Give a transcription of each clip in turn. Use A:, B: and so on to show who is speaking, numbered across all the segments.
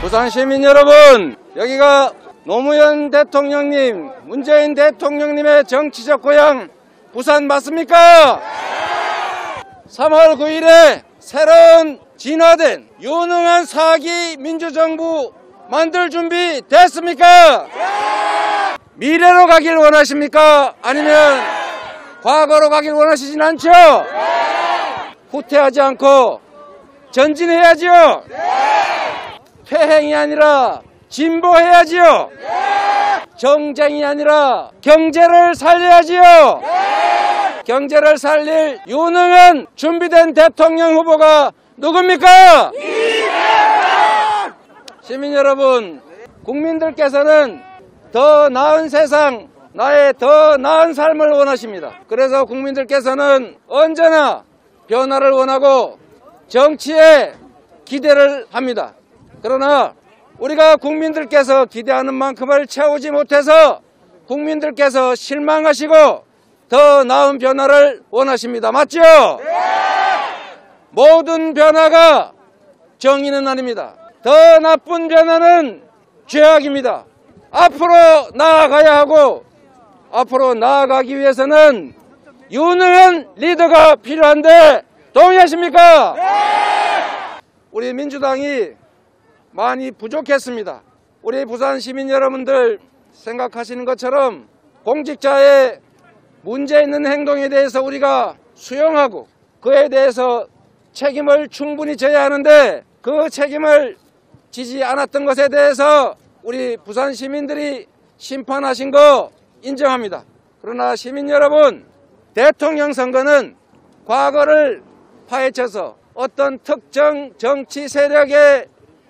A: 부산 시민 여러분, 여기가 노무현 대통령님, 문재인 대통령님의 정치적 고향 부산 맞습니까? 3월 9일에 새로운 진화된 유능한 4기 민주정부 만들 준비 됐습니까? 미래로 가길 원하십니까? 아니면 과거로 가길 원하시진 않죠? 후퇴하지 않고 전진해야지요. 퇴행이 아니라 진보해야지요. 정쟁이 아니라 경제를 살려야지요. 경제를 살릴 유능한 준비된 대통령 후보가 누굽니까? 시민 여러분, 국민들께서는 더 나은 세상, 나의 더 나은 삶을 원하십니다. 그래서 국민들께서는 언제나 변화를 원하고 정치에 기대를 합니다. 그러나 우리가 국민들께서 기대하는 만큼을 채우지 못해서 국민들께서 실망하시고 더 나은 변화를 원하십니다. 맞죠? 모든 변화가 정의는 아닙니다. 더 나쁜 변화는 죄악입니다. 앞으로 나아가야 하고 앞으로 나아가기 위해서는 유능한 리더가 필요한데 동의하십니까? 우리 민주당이 많이 부족했습니다. 우리 부산 시민 여러분들 생각하시는 것처럼 공직자의 문제 있는 행동에 대해서 우리가 수용하고 그에 대해서 책임을 충분히 져야 하는데 그 책임을 지지 않았던 것에 대해서 우리 부산 시민들이 심판하신 거 인정합니다. 그러나 시민 여러분, 대통령 선거는 과거를 파헤쳐서 어떤 특정 정치 세력의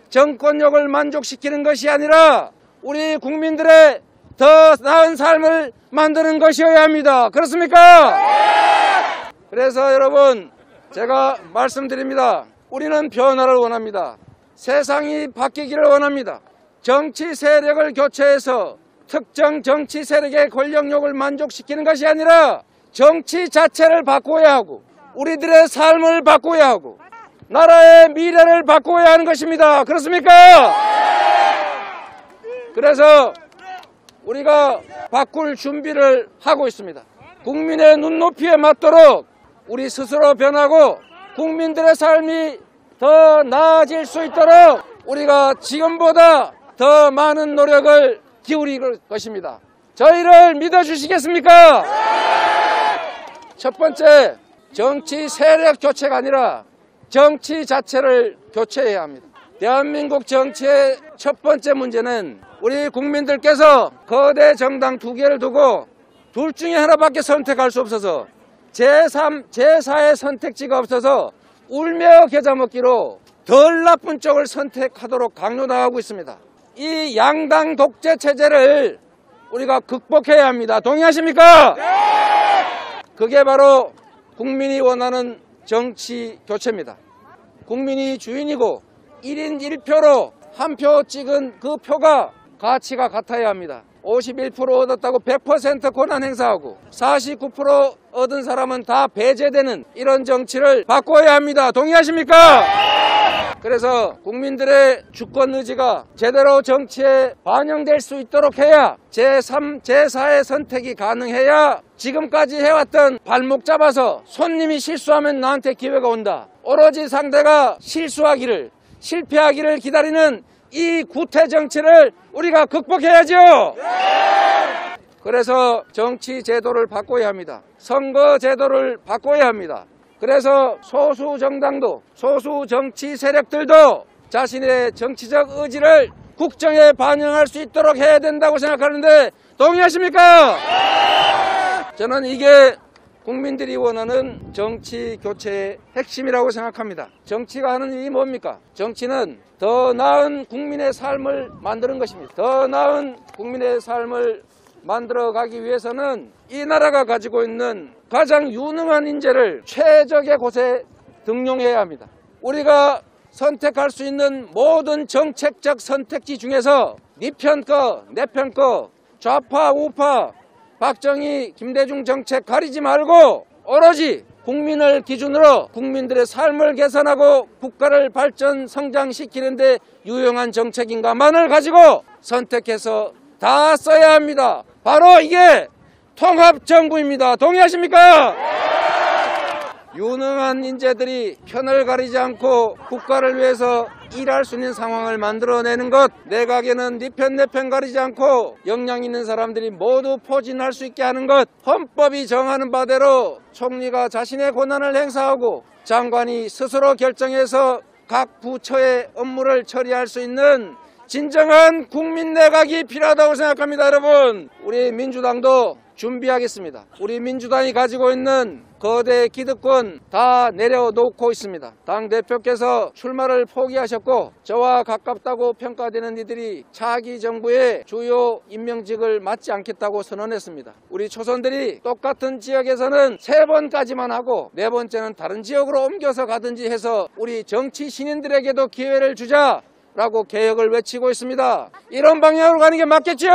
A: 정권력을 만족시키는 것이 아니라 우리 국민들의 더 나은 삶을 만드는 것이어야 합니다. 그렇습니까? 그래서 여러분, 제가 말씀드립니다. 우리는 변화를 원합니다. 세상이 바뀌기를 원합니다. 정치 세력을 교체해서 특정 정치 세력의 권력욕을 만족시키는 것이 아니라 정치 자체를 바꿔야 하고 우리들의 삶을 바꿔야 하고 나라의 미래를 바꿔야 하는 것입니다. 그렇습니까? 그래서 우리가 바꿀 준비를 하고 있습니다. 국민의 눈높이에 맞도록 우리 스스로 변하고 국민들의 삶이 더 나아질 수 있도록 우리가 지금보다 더 많은 노력을 기울일 것입니다. 저희를 믿어주시겠습니까? 첫 번째, 정치 세력 교체가 아니라 정치 자체를 교체해야 합니다. 대한민국 정치의 첫 번째 문제는 우리 국민들께서 거대 정당 2개를 두고 둘 중에 하나밖에 선택할 수 없어서 제3, 제4의 선택지가 없어서 울며 겨자 먹기로 덜 나쁜 쪽을 선택하도록 강요당하고 있습니다. 이 양당 독재 체제를 우리가 극복해야 합니다. 동의하십니까? 그게 바로 국민이 원하는 정치 교체입니다. 국민이 주인이고 1인 1표로 한 표 찍은 그 표가 가치가 같아야 합니다. 51% 얻었다고 100% 권한 행사하고 49% 얻은 사람은 다 배제되는 이런 정치를 바꿔야 합니다. 동의하십니까? 그래서 국민들의 주권 의지가 제대로 정치에 반영될 수 있도록 해야 제3, 제4의 선택이 가능해야 지금까지 해왔던 발목 잡아서 손님이 실수하면 나한테 기회가 온다. 오로지 상대가 실수하기를, 실패하기를 기다리는 이 구태 정치를 우리가 극복해야죠. 그래서 정치 제도를 바꿔야 합니다. 선거 제도를 바꿔야 합니다. 그래서 소수 정당도 소수 정치 세력들도 자신의 정치적 의지를 국정에 반영할 수 있도록 해야 된다고 생각하는데 동의하십니까? 저는 이게 국민들이 원하는 정치 교체의 핵심이라고 생각합니다. 정치가 하는 일이 뭡니까? 정치는 더 나은 국민의 삶을 만드는 것입니다. 더 나은 국민의 삶을 만들어가기 위해서는 이 나라가 가지고 있는 가장 유능한 인재를 최적의 곳에 등용해야 합니다. 우리가 선택할 수 있는 모든 정책적 선택지 중에서 네 편 거, 내 편 거, 좌파, 우파, 박정희, 김대중 정책 가리지 말고 오로지 국민을 기준으로 국민들의 삶을 개선하고 국가를 발전 성장시키는 데 유용한 정책인가만을 가지고 선택해서 다 써야 합니다. 바로 이게 통합정부입니다. 동의하십니까? 유능한 인재들이 편을 가리지 않고 국가를 위해서 일할 수 있는 상황을 만들어내는 것, 내각에는 네 편 내 편 가리지 않고 역량 있는 사람들이 모두 포진할 수 있게 하는 것, 헌법이 정하는 바대로 총리가 자신의 권한을 행사하고 장관이 스스로 결정해서 각 부처의 업무를 처리할 수 있는 진정한 국민 내각이 필요하다고 생각합니다. 여러분, 우리 민주당도 준비하겠습니다. 우리 민주당이 가지고 있는 거대 기득권 다 내려놓고 있습니다. 당대표께서 출마를 포기하셨고 저와 가깝다고 평가되는 이들이 차기 정부의 주요 임명직을 맡지 않겠다고 선언했습니다. 우리 초선들이 똑같은 지역에서는 3번까지만 하고 4번째는 다른 지역으로 옮겨서 가든지 해서 우리 정치 신인들에게도 기회를 주자라고 개혁을 외치고 있습니다. 이런 방향으로 가는 게 맞겠죠?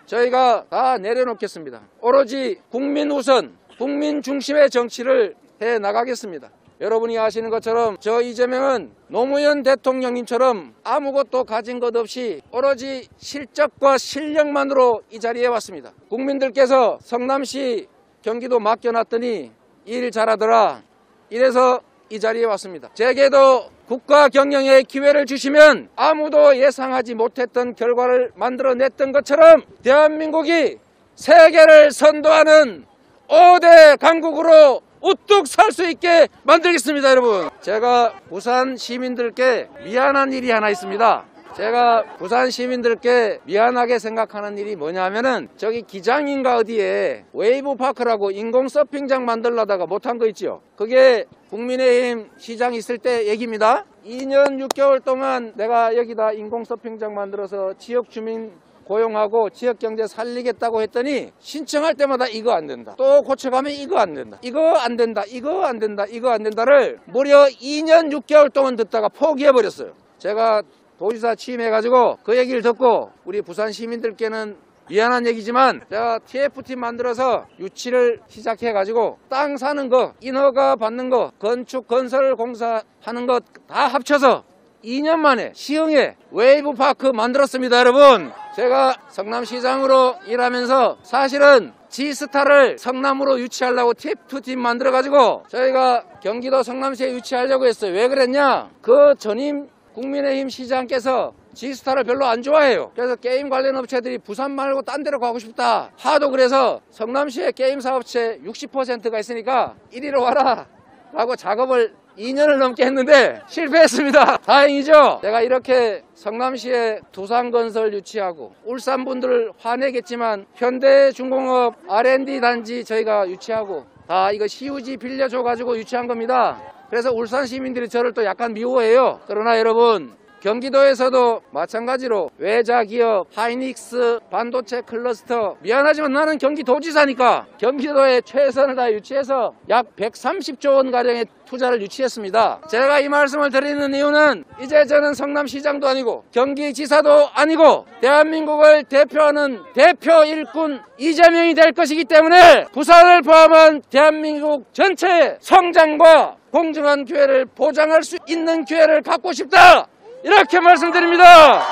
A: 저희가 다 내려놓겠습니다. 오로지 국민 우선, 국민 중심의 정치를 해나가겠습니다. 여러분이 아시는 것처럼 저 이재명은 노무현 대통령님처럼 아무것도 가진 것 없이 오로지 실적과 실력만으로 이 자리에 왔습니다. 국민들께서 성남시 경기도 맡겨놨더니 일 잘하더라, 이래서 이 자리에 왔습니다. 제게도 국가 경영의 기회를 주시면 아무도 예상하지 못했던 결과를 만들어냈던 것처럼 대한민국이 세계를 선도하는 5대 강국으로 우뚝 설 수 있게 만들겠습니다. 여러분, 제가 부산 시민들께 미안한 일이 하나 있습니다. 제가 부산 시민들께 미안하게 생각하는 일이 뭐냐면은 저기 기장인가 어디에 웨이브파크라고 인공 서핑장 만들려다가 못한 거 있죠. 그게 국민의힘 시장 있을 때 얘기입니다. 2년 6개월 동안 내가 여기다 인공 서핑장 만들어서 지역 주민 고용하고 지역경제 살리겠다고 했더니 신청할 때마다 이거 안 된다, 또 고쳐가면 이거 안 된다, 이거 안 된다, 이거 안 된다, 이거 안 된다를 무려 2년 6개월 동안 듣다가 포기해버렸어요. 제가 도지사 취임해가지고 그 얘기를 듣고 우리 부산 시민들께는 미안한 얘기지만 제가 TF팀 만들어서 유치를 시작해가지고 땅 사는 거, 인허가 받는 거, 건축 건설 공사하는 거 다 합쳐서 2년 만에 시흥에 웨이브파크 만들었습니다. 여러분, 제가 성남시장으로 일하면서 사실은 지스타를 성남으로 유치하려고 TF2팀 만들어가지고 저희가 경기도 성남시에 유치하려고 했어요. 왜 그랬냐? 그 전임 국민의힘 시장께서 지스타를 별로 안 좋아해요. 그래서 게임 관련 업체들이 부산 말고 딴 데로 가고 싶다 하도, 그래서 성남시에 게임 사업체 60%가 있으니까 이리로 와라 라고 작업을 2년을 넘게 했는데 실패했습니다. 다행이죠. 제가 이렇게 성남시에 두산건설 유치하고 울산 분들을 화내겠지만 현대중공업 R&D 단지 저희가 유치하고 다 이거 시우지 빌려줘가지고 유치한 겁니다. 그래서 울산 시민들이 저를 또 약간 미워해요. 그러나 여러분, 경기도에서도 마찬가지로 외자기업, 하이닉스, 반도체 클러스터, 미안하지만 나는 경기도지사니까 경기도에 최선을 다해 유치해서 약 130조 원가량의 투자를 유치했습니다. 제가 이 말씀을 드리는 이유는 이제 저는 성남시장도 아니고 경기지사도 아니고 대한민국을 대표하는 대표 일꾼 이재명이 될 것이기 때문에 부산을 포함한 대한민국 전체의 성장과 공정한 기회를 보장할 수 있는 기회를 갖고 싶다, 이렇게 말씀드립니다.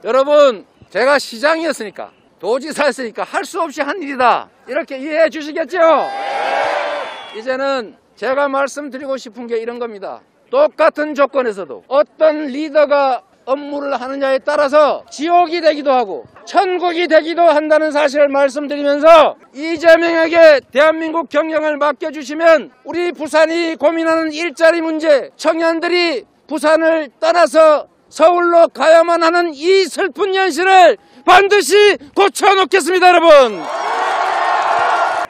A: 여러분, 제가 시장이었으니까 도지사였으니까 할 수 없이 한 일이다, 이렇게 이해해 주시겠죠? 이제는 제가 말씀드리고 싶은 게 이런 겁니다. 똑같은 조건에서도 어떤 리더가 업무를 하느냐에 따라서 지옥이 되기도 하고 천국이 되기도 한다는 사실을 말씀드리면서 이재명에게 대한민국 경영을 맡겨주시면 우리 부산이 고민하는 일자리 문제, 청년들이 부산을 떠나서 서울로 가야만 하는 이 슬픈 현실을 반드시 고쳐놓겠습니다. 여러분,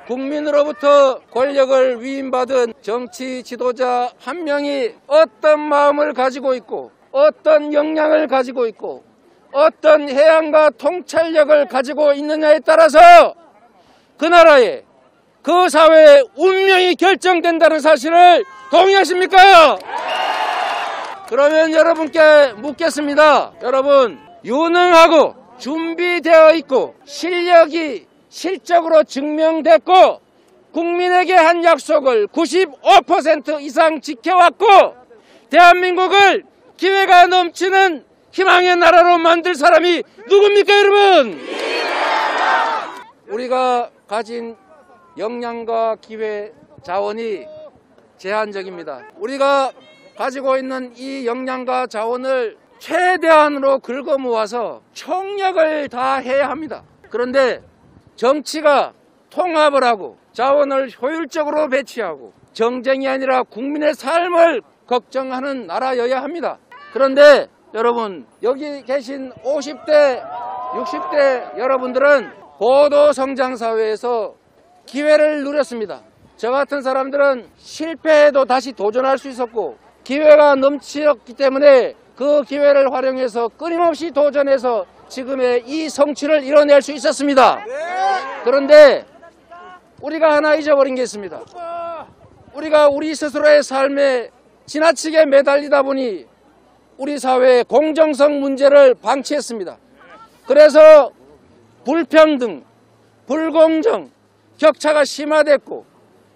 A: 국민으로부터 권력을 위임받은 정치 지도자 한 명이 어떤 마음을 가지고 있고 어떤 역량을 가지고 있고 어떤 해안과 통찰력을 가지고 있느냐에 따라서 그 나라의, 그 사회의 운명이 결정된다는 사실을 동의하십니까? 그러면 여러분께 묻겠습니다. 여러분, 유능하고 준비되어 있고 실력이 실적으로 증명됐고 국민에게 한 약속을 95% 이상 지켜왔고 대한민국을 기회가 넘치는 희망의 나라로 만들 사람이 누굽니까 여러분? 우리가 가진 역량과 기회, 자원이 제한적입니다. 우리가 가지고 있는 이 역량과 자원을 최대한으로 긁어 모아서 총력을 다해야 합니다. 그런데 정치가 통합을 하고 자원을 효율적으로 배치하고 정쟁이 아니라 국민의 삶을 걱정하는 나라여야 합니다. 그런데 여러분, 여기 계신 50대, 60대 여러분들은 고도 성장 사회에서 기회를 누렸습니다. 저 같은 사람들은 실패해도 다시 도전할 수 있었고 기회가 넘치었기 때문에 그 기회를 활용해서 끊임없이 도전해서 지금의 이 성취를 이뤄낼 수 있었습니다. 그런데 우리가 하나 잊어버린 게 있습니다. 우리가 우리 스스로의 삶에 지나치게 매달리다 보니 우리 사회의 공정성 문제를 방치했습니다. 그래서 불평등, 불공정, 격차가 심화됐고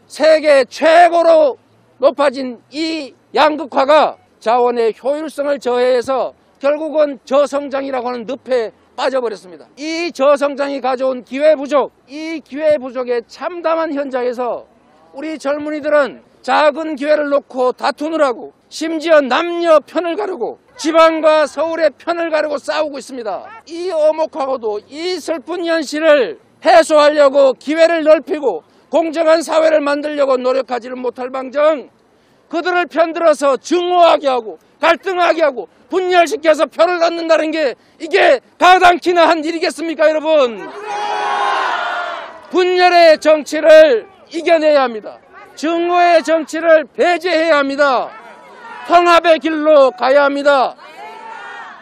A: 세계 최고로 높아진 이 양극화가 자원의 효율성을 저해해서 결국은 저성장이라고 하는 늪에 빠져버렸습니다. 이 저성장이 가져온 기회 부족, 이 기회 부족의 참담한 현장에서 우리 젊은이들은 작은 기회를 놓고 다투느라고 심지어 남녀 편을 가르고 지방과 서울의 편을 가르고 싸우고 있습니다. 이 엄혹하고도 이 슬픈 현실을 해소하려고 기회를 넓히고 공정한 사회를 만들려고 노력하지는 못할 방정 그들을 편들어서 증오하게 하고 갈등하게 하고 분열시켜서 표를 얻는다는 게 이게 가당키나 한 일이겠습니까 여러분? 분열의 정치를 이겨내야 합니다. 증오의 정치를 배제해야 합니다. 통합의 길로 가야 합니다.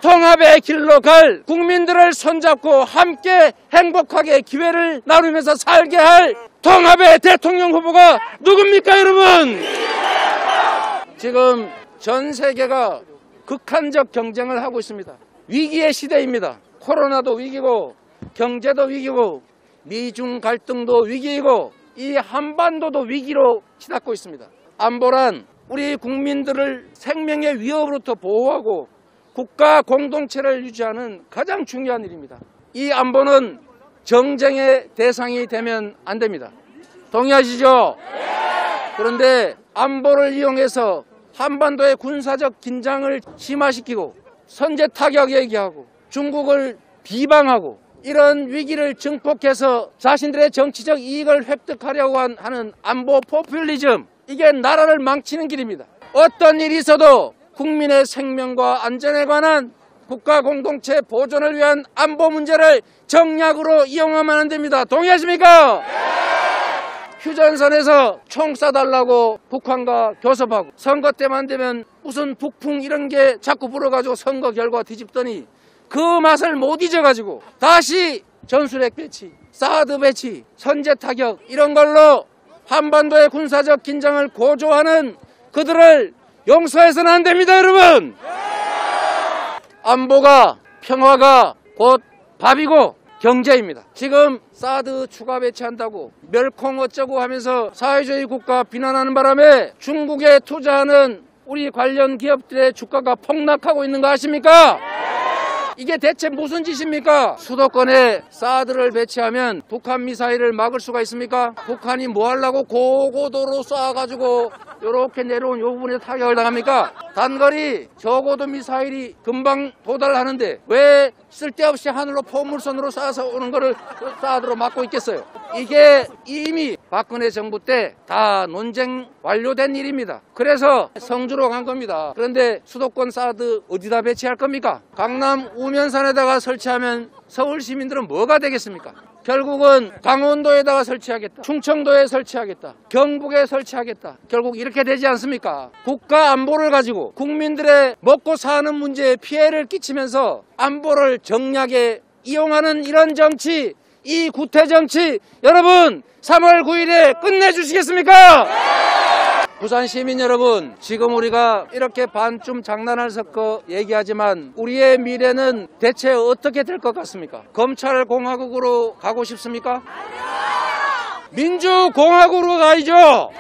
A: 통합의 길로 갈 국민들을 손잡고 함께 행복하게 기회를 나누면서 살게 할 통합의 대통령 후보가 누굽니까 여러분? 지금 전 세계가 극한적 경쟁을 하고 있습니다. 위기의 시대입니다. 코로나도 위기고 경제도 위기고 미중 갈등도 위기이고 이 한반도도 위기로 치닫고 있습니다. 안보란 우리 국민들을 생명의 위협으로부터 보호하고 국가 공동체를 유지하는 가장 중요한 일입니다. 이 안보는 정쟁의 대상이 되면 안 됩니다. 동의하시죠? 그런데 안보를 이용해서 한반도의 군사적 긴장을 심화시키고 선제 타격 얘기하고 중국을 비방하고 이런 위기를 증폭해서 자신들의 정치적 이익을 획득하려고 하는 안보 포퓰리즘, 이게 나라를 망치는 길입니다. 어떤 일이 있어도 국민의 생명과 안전에 관한 국가 공동체 보존을 위한 안보 문제를 정략으로 이용하면 안 됩니다. 동의하십니까? 휴전선에서 총 쏴달라고 북한과 교섭하고 선거 때만 되면 무슨 북풍 이런 게 자꾸 불어가지고 선거 결과 뒤집더니 그 맛을 못 잊어가지고 다시 전술핵 배치, 사드 배치, 선제 타격 이런 걸로 한반도의 군사적 긴장을 고조하는 그들을 용서해서는 안 됩니다 여러분. 안보가 평화가 곧 밥이고 경제입니다. 지금 사드 추가 배치한다고 멸콩 어쩌고 하면서 사회주의 국가 비난하는 바람에 중국에 투자하는 우리 관련 기업들의 주가가 폭락하고 있는 거 아십니까? 이게 대체 무슨 짓입니까? 수도권에 사드를 배치하면 북한 미사일을 막을 수가 있습니까? 북한이 뭐 하려고 고고도로 쏴가지고 이렇게 내려온 이 부분에 타격을 당합니까? 단거리 저고도 미사일이 금방 도달하는데 왜 쓸데없이 하늘로 포물선으로 쏴서 오는 거를 사드로 막고 있겠어요? 이게 이미 박근혜 정부 때 다 논쟁 완료된 일입니다. 그래서 성주로 간 겁니다. 그런데 수도권 사드 어디다 배치할 겁니까? 강남 우면산에다가 설치하면 서울 시민들은 뭐가 되겠습니까? 결국은 강원도에다가 설치하겠다, 충청도에 설치하겠다, 경북에 설치하겠다. 결국 이렇게 되지 않습니까? 국가 안보를 가지고 국민들의 먹고 사는 문제에 피해를 끼치면서 안보를 정략에 이용하는 이런 정치, 이 구태 정치, 여러분 3월 9일에 끝내주시겠습니까? 부산 시민 여러분, 지금 우리가 이렇게 반쯤 장난을 섞어 얘기하지만 우리의 미래는 대체 어떻게 될 것 같습니까? 검찰공화국으로 가고 싶습니까? 민주공화국으로 가야죠.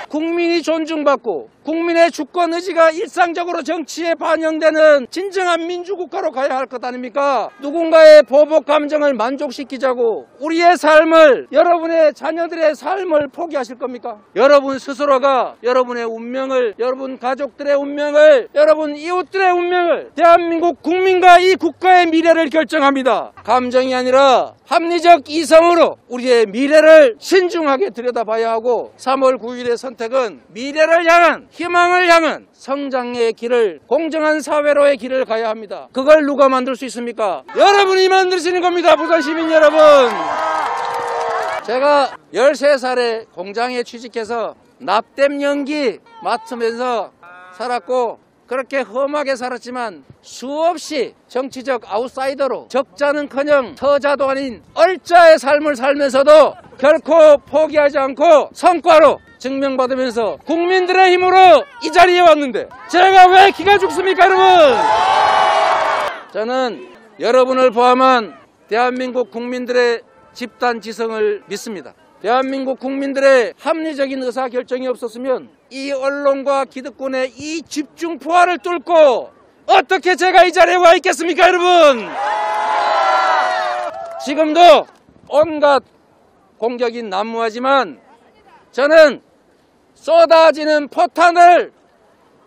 A: 국민이 존중받고 국민의 주권 의지가 일상적으로 정치에 반영되는 진정한 민주국가로 가야 할 것 아닙니까? 누군가의 보복 감정을 만족시키자고 우리의 삶을, 여러분의 자녀들의 삶을 포기하실 겁니까? 여러분 스스로가 여러분의 운명을, 여러분 가족들의 운명을, 여러분 이웃들의 운명을, 대한민국 국민과 이 국가의 미래를 결정합니다. 감정이 아니라 합리적 이성으로 우리의 미래를 신중하게 들여다봐야 하고 3월 9일의 선택은 미래를 향한, 희망을 향한 성장의 길을, 공정한 사회로의 길을 가야 합니다. 그걸 누가 만들 수 있습니까? 여러분이 만드시는 겁니다. 부산 시민 여러분. 제가 13살에 공장에 취직해서 납땜 연기 맡으면서 살았고 그렇게 험하게 살았지만 수없이 정치적 아웃사이더로 적자는커녕 터자도 아닌 얼자의 삶을 살면서도 결코 포기하지 않고 성과로 증명받으면서 국민들의 힘으로 이 자리에 왔는데 제가 왜 기가 죽습니까, 여러분? 저는 여러분을 포함한 대한민국 국민들의 집단 지성을 믿습니다. 대한민국 국민들의 합리적인 의사결정이 없었으면 이 언론과 기득권의 이 집중 포화를 뚫고 어떻게 제가 이 자리에 와 있겠습니까, 여러분? 지금도 온갖 공격이 난무하지만 저는 쏟아지는 포탄을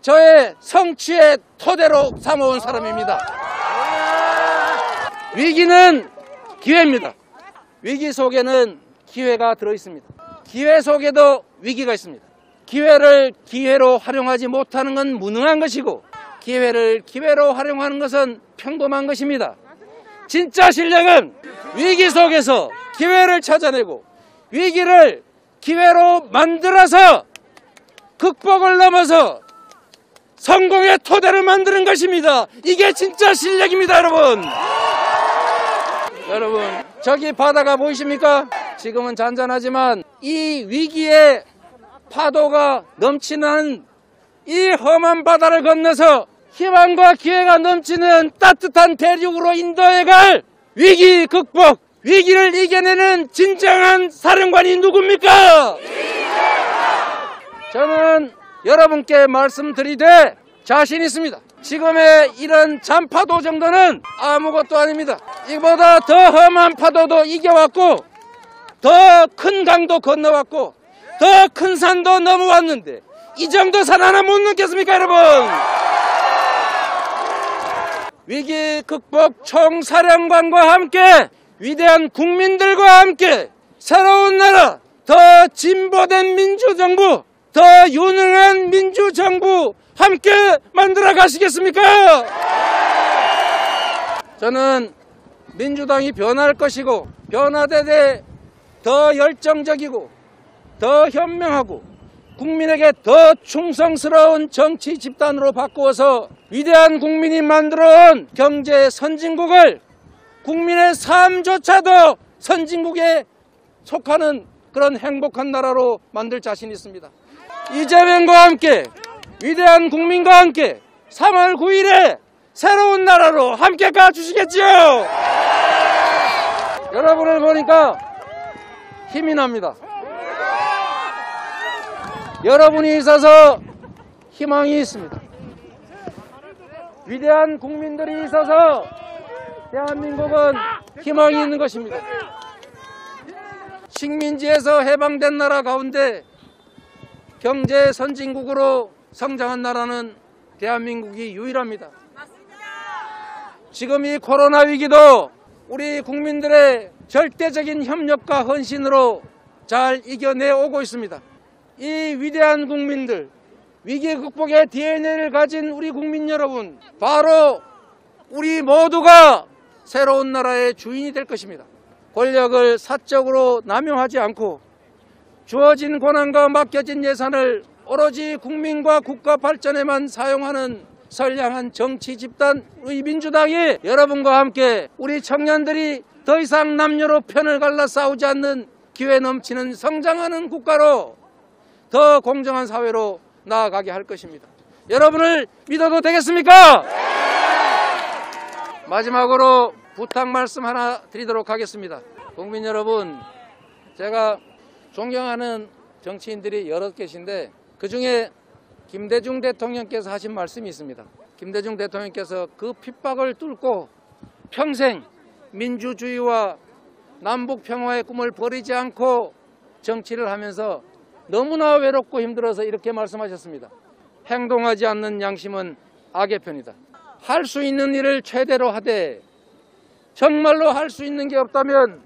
A: 저의 성취의 토대로 삼아온 사람입니다. 위기는 기회입니다. 위기 속에는 기회가 들어있습니다. 기회 속에도 위기가 있습니다. 기회를 기회로 활용하지 못하는 건 무능한 것이고 기회를 기회로 활용하는 것은 평범한 것입니다. 진짜 실력은 위기 속에서 기회를 찾아내고 위기를 기회로 만들어서 극복을 넘어서 성공의 토대를 만드는 것입니다. 이게 진짜 실력입니다, 여러분. 여러분, 저기 바다가 보이십니까? 지금은 잔잔하지만 이 위기의 파도가 넘치는 이 험한 바다를 건너서 희망과 기회가 넘치는 따뜻한 대륙으로 인도해갈 위기 극복, 위기를 이겨내는 진정한 사령관이 누굽니까? 저는 여러분께 말씀드리되 자신 있습니다. 지금의 이런 잔파도 정도는 아무것도 아닙니다. 이보다 더 험한 파도도 이겨왔고 더 큰 강도 건너왔고 더 큰 산도 넘어왔는데 이 정도 산 하나 못 넘겠습니까, 여러분? 위기 극복 총사령관과 함께 위대한 국민들과 함께 새로운 나라, 더 진보된 민주정부, 더 유능한 민주정부 함께 만들어 가시겠습니까? 저는 민주당이 변할 것이고 변화되되 더 열정적이고 더 현명하고 국민에게 더 충성스러운 정치 집단으로 바꾸어서 위대한 국민이 만들어온 경제 선진국을 국민의 삶조차도 선진국에 속하는 그런 행복한 나라로 만들 자신이 있습니다. 이재명과 함께 위대한 국민과 함께 3월 9일에 새로운 나라로 함께 가주시겠지요? 여러분을 보니까 힘이 납니다. 여러분이 있어서 희망이 있습니다. 위대한 국민들이 있어서 대한민국은 희망이 있는 것입니다. 식민지에서 해방된 나라 가운데 경제 선진국으로 성장한 나라는 대한민국이 유일합니다. 지금 이 코로나 위기도 우리 국민들의 절대적인 협력과 헌신으로 잘 이겨내 오고 있습니다. 이 위대한 국민들, 위기 극복의 DNA를 가진 우리 국민 여러분, 바로 우리 모두가 새로운 나라의 주인이 될 것입니다. 권력을 사적으로 남용하지 않고 주어진 권한과 맡겨진 예산을 오로지 국민과 국가 발전에만 사용하는 선량한 정치 집단 우리 민주당이 여러분과 함께 우리 청년들이 더 이상 남녀로 편을 갈라 싸우지 않는 기회 넘치는 성장하는 국가로 더 공정한 사회로 나아가게 할 것입니다. 여러분을 믿어도 되겠습니까? 마지막으로 부탁 말씀 하나 드리도록 하겠습니다. 국민 여러분, 제가 존경하는 정치인들이 여럿 계신데 그중에 김대중 대통령께서 하신 말씀이 있습니다. 김대중 대통령께서 그 핍박을 뚫고 평생 민주주의와 남북평화의 꿈을 버리지 않고 정치를 하면서 너무나 외롭고 힘들어서 이렇게 말씀하셨습니다. 행동하지 않는 양심은 악의 편이다. 할 수 있는 일을 최대로 하되 정말로 할 수 있는 게 없다면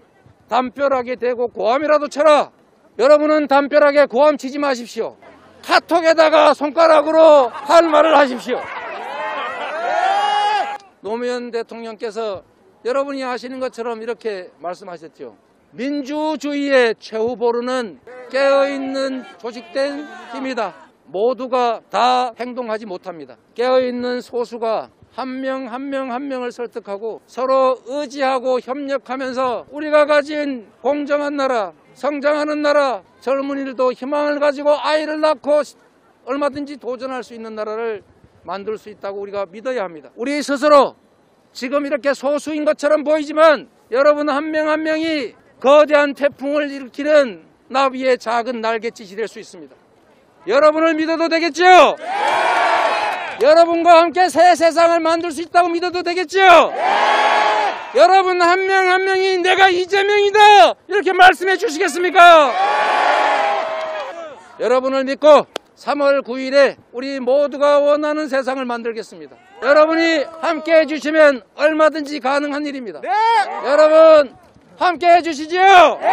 A: 담벼락에 대고 고함이라도 쳐라. 여러분은 담벼락에 고함 치지 마십시오. 카톡에다가 손가락으로 할 말을 하십시오. 노무현 대통령께서 여러분이 아시는 것처럼 이렇게 말씀하셨죠. 민주주의의 최후보루는 깨어있는 조직된 힘이다. 모두가 다 행동하지 못합니다. 깨어있는 소수가 한 명 한 명을 설득하고 서로 의지하고 협력하면서 우리가 가진 공정한 나라, 성장하는 나라, 젊은이들도 희망을 가지고 아이를 낳고 얼마든지 도전할 수 있는 나라를 만들 수 있다고 우리가 믿어야 합니다. 우리 스스로 지금 이렇게 소수인 것처럼 보이지만 여러분 한 명 한 명이 거대한 태풍을 일으키는 나비의 작은 날갯짓이 될 수 있습니다. 여러분을 믿어도 되겠죠? 여러분과 함께 새 세상을 만들 수 있다고 믿어도 되겠죠? 여러분 한 명 한 명이 내가 이재명이다 이렇게 말씀해 주시겠습니까? 여러분을 믿고 3월 9일에 우리 모두가 원하는 세상을 만들겠습니다. 여러분이 함께 해주시면 얼마든지 가능한 일입니다. 네! 여러분 함께 해주시죠? 네!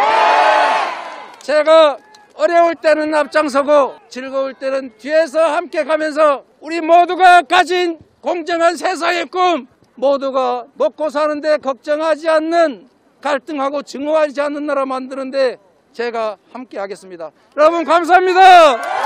A: 제가 어려울 때는 앞장서고 즐거울 때는 뒤에서 함께 가면서 우리 모두가 가진 공정한 세상의 꿈, 모두가 먹고 사는데 걱정하지 않는, 갈등하고 증오하지 않는 나라 만드는데 제가 함께 하겠습니다. 여러분 감사합니다.